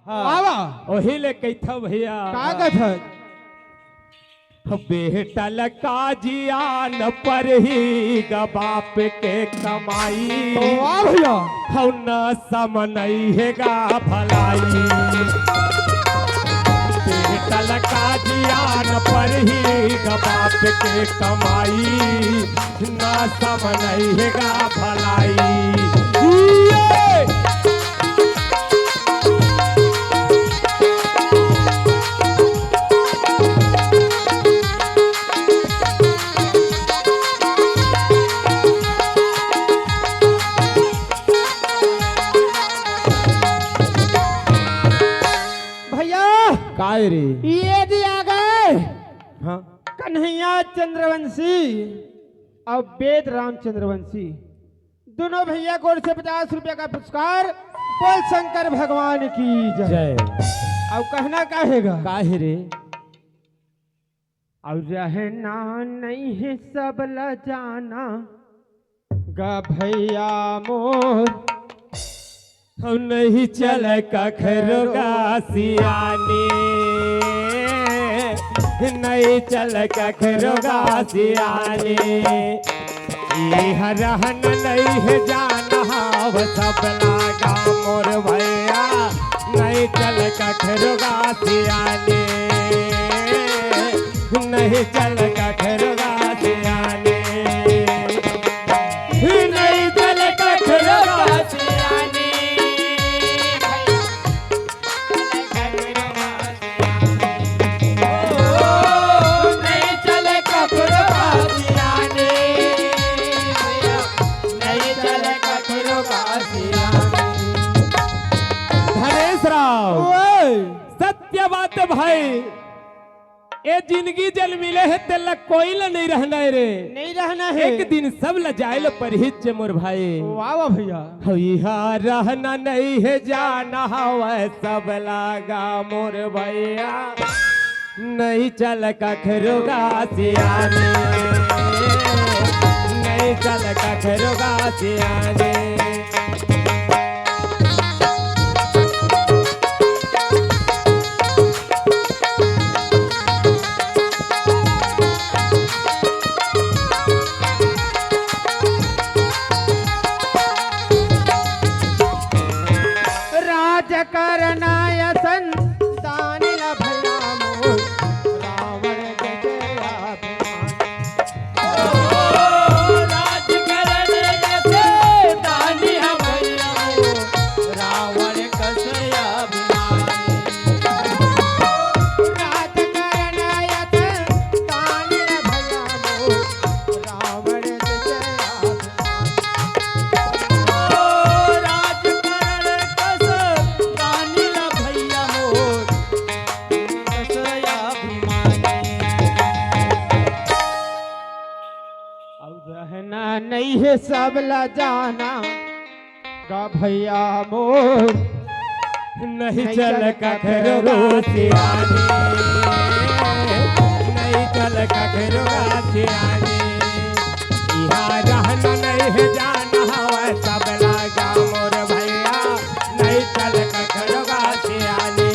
हाँ वही ले कैथा भैया का कथा बेटा लका जियान पर ही बाप के कमाई वाह भैया हम न समनई हैगा भलाई बेटा लका जियान पर ही बाप के कमाई न समनई हैगा भलाई काय रे ये दिया गए हाँ कन्हैया चंद्रवंशी और वेद राम चंद्रवंशी दोनों भैया को ओर से 50 रुपए का पुरस्कार बोल शंकर भगवान की जय। अब कहना कहेगा काहे रे और रहना नहीं है सब ल जाना गा भैया मोर हम नहीं चल कखरोगा सियाने नहीं चल कखरोगा सियाने ये रहन नहीं है जाना वो सब लागा मोर भैया नहीं चल कखरोगा सियाने नहीं चल कखरोगा सियाने नहीं चल कखरोगा सियाने सत्य बात भाई ये जिंदगी जल मिले है तेल कोई ल नहीं रहना है रे नहीं रहना है एक दिन सब ल जाए परिहित मोर भाई वाह वाह भैया यहाँ रहना नहीं है जाना है सब लागा मोर भैया नहीं चल कखरोगा सियाने नहीं चल कखरोगा सियाने करनाय संतान भैया मोर रावण राज करने से दानी भैया रावण कसया राज करनाय संतान भैया मोर रावण नहीं है सब ला जाना गा भैया मोर नहीं चल कखरोगा सियाने नहीं चल कखरोगा सियाने यहाँ रहना नहीं है जाना हवा सब लागा मोर भैया नहीं चल कखरोगा सियाने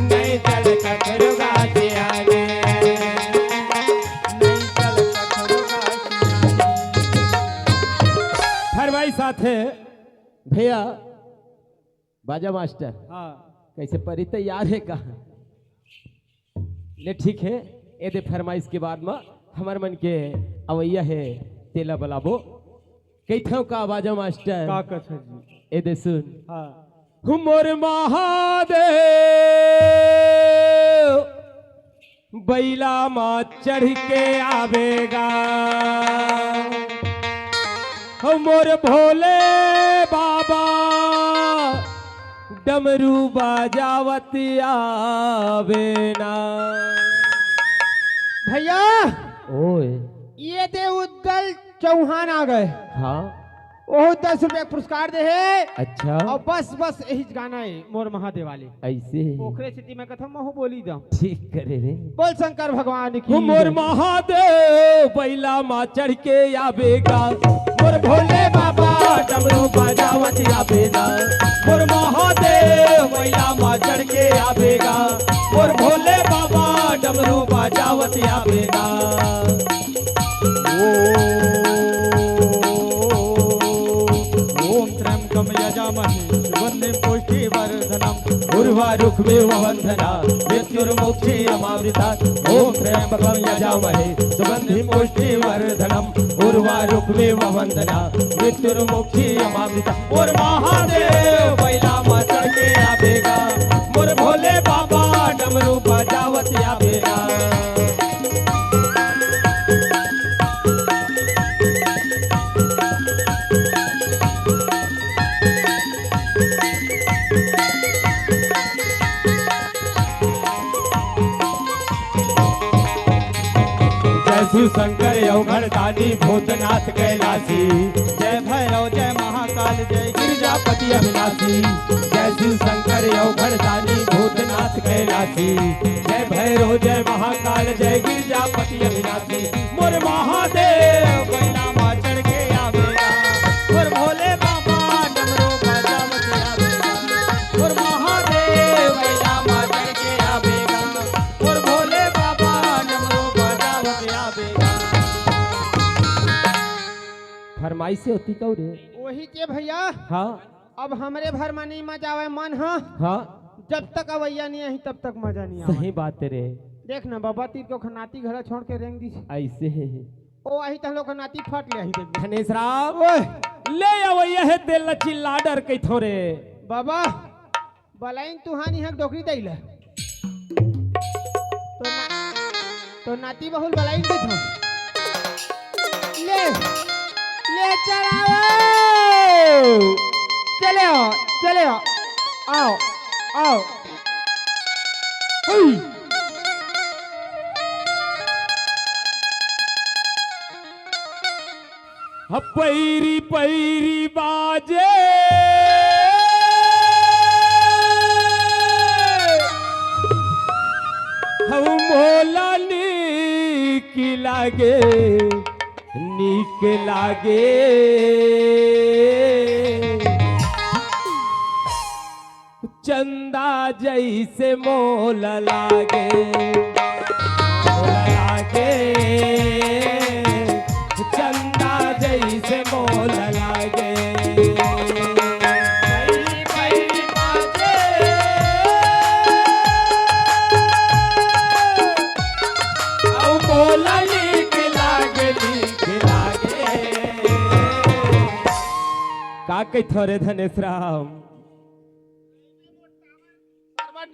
नहीं चल कखरोगा सियाने साथ है भैया बाजा मास्टर हाँ कैसे परी तैयार है कहा ले ठीक है ए दे फरमाइश के बाद में हमार मन के अवैया है तेला बलाबो कैथों का बाजा मास्टर का कथा जी ए दे सुन हाँ मोर महादेव बैला माँ चढ़ के आवेगा मोर भोले बाबा डमरू बाजावत आवेना भैया ओए ये दे उद्दल चौहान आ गए हाँ वो 10 रुपए पुरस्कार दे है अच्छा और बस यही गाना है मोर महादेव वाले ऐसे पोखरे सिटी में कथा महो बोली दम ठीक करे रे बोल शंकर भगवान की मोर महादेव बैला माँ चढ़ के आवेगा मोर भोले बाबा डमरू बजावत आवेगा मोर महादेव माँ चढ़ के आवेगा और भोले बाबा डमरू बजावत आवेगा। ओम त्र्यंबकम यजामहे सुगंधिं पुष्टिवर्धनम् उर्वारुकमेव वन्दना मृत्युर्मुक्षीयमामृतात्। ओम त्र्यंबकं यजामहे सुगंधिं पुष्टिवर्धनम् उर्वारुकमेव वन्दना मृत्युर्मुक्षीयमामृतात्। और महादेव बैला माँ चढ़ के आवेगा मोर भोले बाबा डमरू बजावत आवेगा। शिव शंकर अवघड़दानी भूतनाथ कैलासी। जय भैरव जय महाकाल जय गिरिजापति अविनाशी। जय शिव शंकर अवघड़दानी भूतनाथ कैलासी। जय भैरव जय महाकाल जय गिरिजापति अविनाशी। मोर महादेव बैला माँ चढ़ के आवेगा और भोले बाबा डमरू बजावत आवेगा। और महादेव बैला माँ चढ़ के आवेगा और भोले बाबा डमरू बजावत आवेगा। फरमाइश से होती कौ रे? वही के भैया हाँ अब हमरे भर में नहीं मजा आवे मन हाँ हाँ जब तक अवैया नहीं आई तब तक मजा नहीं आवे। सही बात है रे। देख ना बाबा तीर को खनाती घर छोड़ के रेंग दी ऐसे ओ आई तहलो खनाती फट ले आई देख धनेश राम ले आवैया है तेल चिल्ला डर के थोरे बाबा बलाइन तुहानी हक डोकरी दैला तो नाती बहुल बलाइन दे थो ले ले चलाओ चले आओ आओ हुई पैरी पैरी बाजे हम मोला नीक लागे नीक लागे चंदा जैसे मोल लागे चंदा जैसे मोल लागे मोला नीक लागे का कही थोरे धनेश राम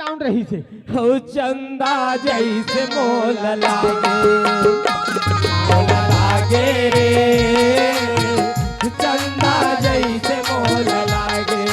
डाउन रही से हो चंदा जैसे मोल लागे रे चंदा जैसे मोल लागे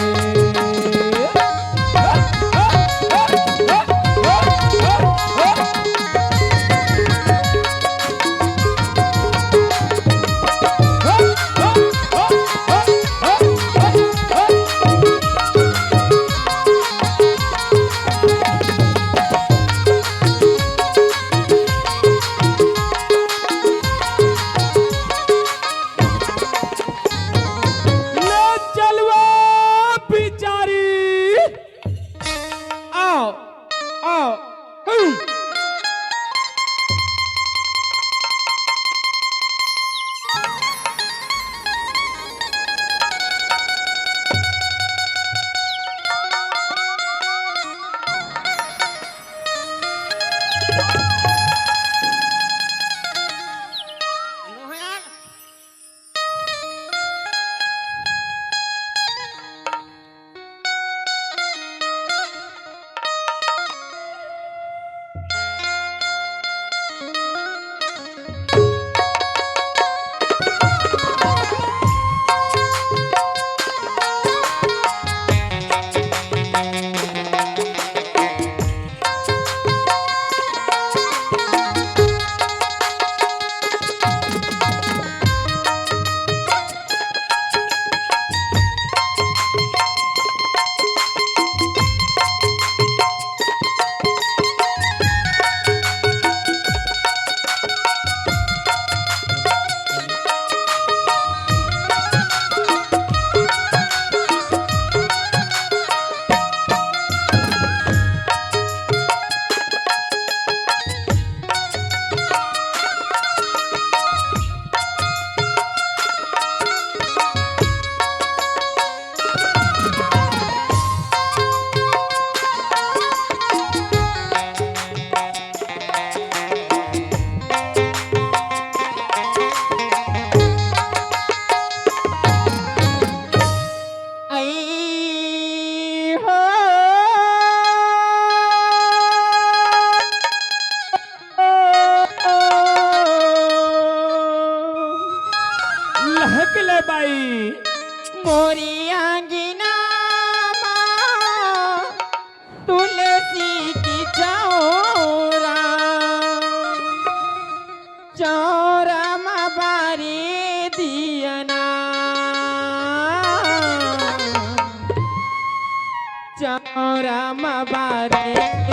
राम बारे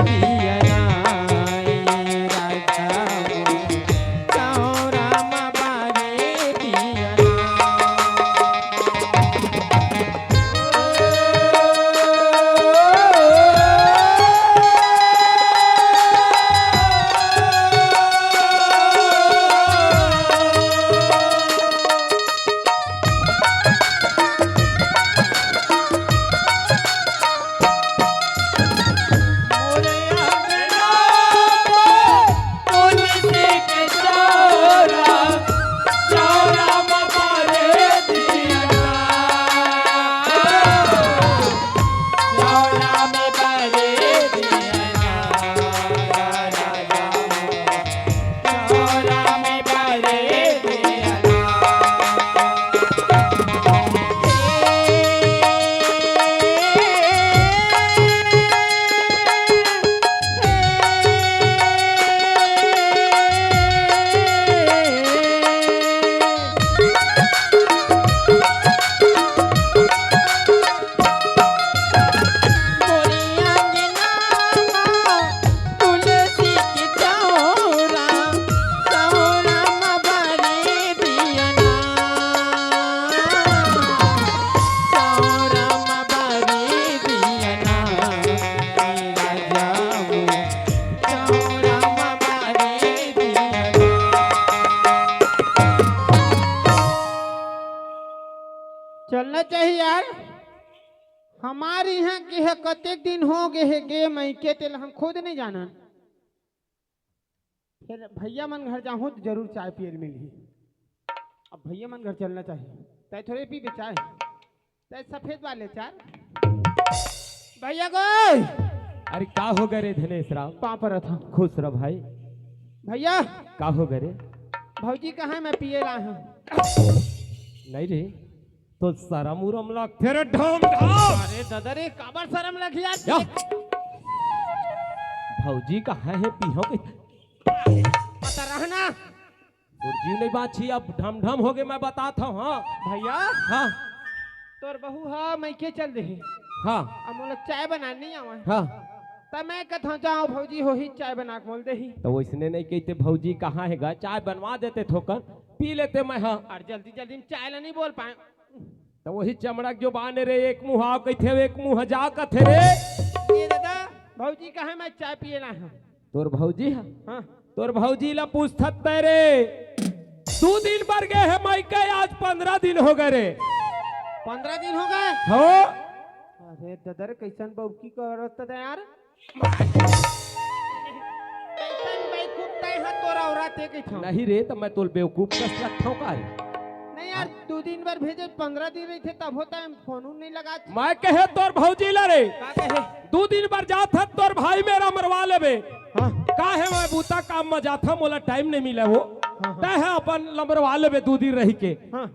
दिया राजा राम बारे दिया मोरे अंगना तुलसी के चौरा चौरा बारे दिया चौरा में बारे दिया राजा चौरा में बारे दिया तुलसी की चौरा चौरा बारे दिया चौरा बारे दिया राजा चौरा बारे दिया चलना चाहिए यार। हमारे यहाँ के है कतेक दिन हो गए है गे मई के तेल हम खुद नहीं जाना। फिर भैया मन घर जाऊँ तो जरूर चाय पिए मिली। अब भैया मन घर चलना चाहिए। तय थोड़े पी चाय, तय सफेद वाले चाय। भैया को अरे का हो गए रे धनेश राम? पाँव पर था। खुश रह भाई। भैया का हो गए रे? भौजी कहाँ है? मैं पिए रहा हूँ। नहीं रे तो शरम उरम लगते रे ढम ढम। अरे दादा रे काबर शर्म लगी या। यार। भौजी कहाँ है पीहो के? पता रहना जी नहीं बाछी अब ढम ढम हो गए मैं बताता हूँ। हाँ भैया हाँ तोर बहू हाँ मैं के चल दे। हाँ अब मोला चाय बनानी आवा। हाँ तब मैं कथा जाऊँ भौजी हो ही चाय बना के मोल दे ही। तो वैसने नहीं कहते भौजी कहाँ है गा? चाय बनवा देते थोकर पी लेते मैं। हाँ और जल्दी जल्दी में चाय ला नहीं बोल पाए। तो वही चमड़क जो बाने रे एक मुँह आओ कहते एक मुँह जा कथे रे। ये दादा भौजी कहाँ? मैं चाय पिए ला हूँ। तोर भौजी है? हाँ तोर भौजी ला पूछत तेरे 2 दिन पर गए है मई के, आज 15 दिन हो गए रे। 15 दिन हो गए। हो अरे दादा रे कैसन बउकी करत है यार। कैसन बेवकूफ तय है तोरा औरते के छौ। नहीं रे तो मैं तोल बेवकूफ कस रखा हूँ का रे? नहीं यार 2 दिन बार भेजे 15 दिन रही थे तब होता है फोन नहीं लगा। मैं कहे तोर भौजी ला रे का कहे? 2 दिन पर जात है तोर भाई मेरा मरवा लेबे। हाँ का है मैं बूता काम में जाता मोला टाइम नहीं मिले वो हाँ। तय है अपन लमरवा लेबे 2 दिन रही के। हाँ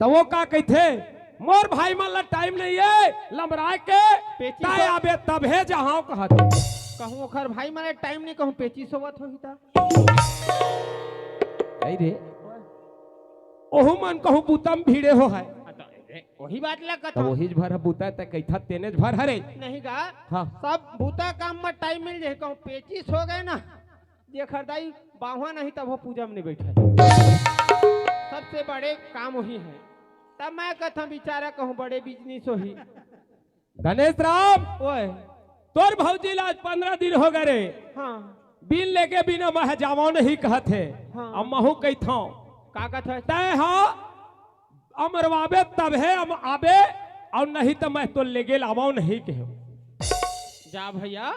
तो वो का कहते मोर भाई मन ला टाइम नहीं है लमराए के पेची तय सो- आबे तब है जहाँ कहते। कहूँ ओखर भाई मारे टाइम नहीं कहूँ पेची सोवत होही ता। नहीं रे ओहू मन कहूँ बूतम भीड़े हो है वही बात ला तो कथा। वही भर बूता त कैथा तेने भर हरे। नहीं गा हाँ सब भूता काम में टाइम मिल जाए। कहूँ पेचिस हो गए ना ये खरदाई बाहुआ नहीं तब वो पूजा में नहीं बैठे। सबसे बड़े काम वही है। तब मैं कथा बिचारा कहूँ बड़े बिजनेस हो ही। गणेश राम ओए तोर भौजी ला आज 15 दिन हो गए रे। हाँ बिन लेके बिना मह जावाओ नहीं कहते। हाँ। अब महू कहता का कथा है? तय हाँ अमरवाबे तब है हम आबे और नहीं तो मैं तो लेगे लावाओ नहीं कहो। जा भैया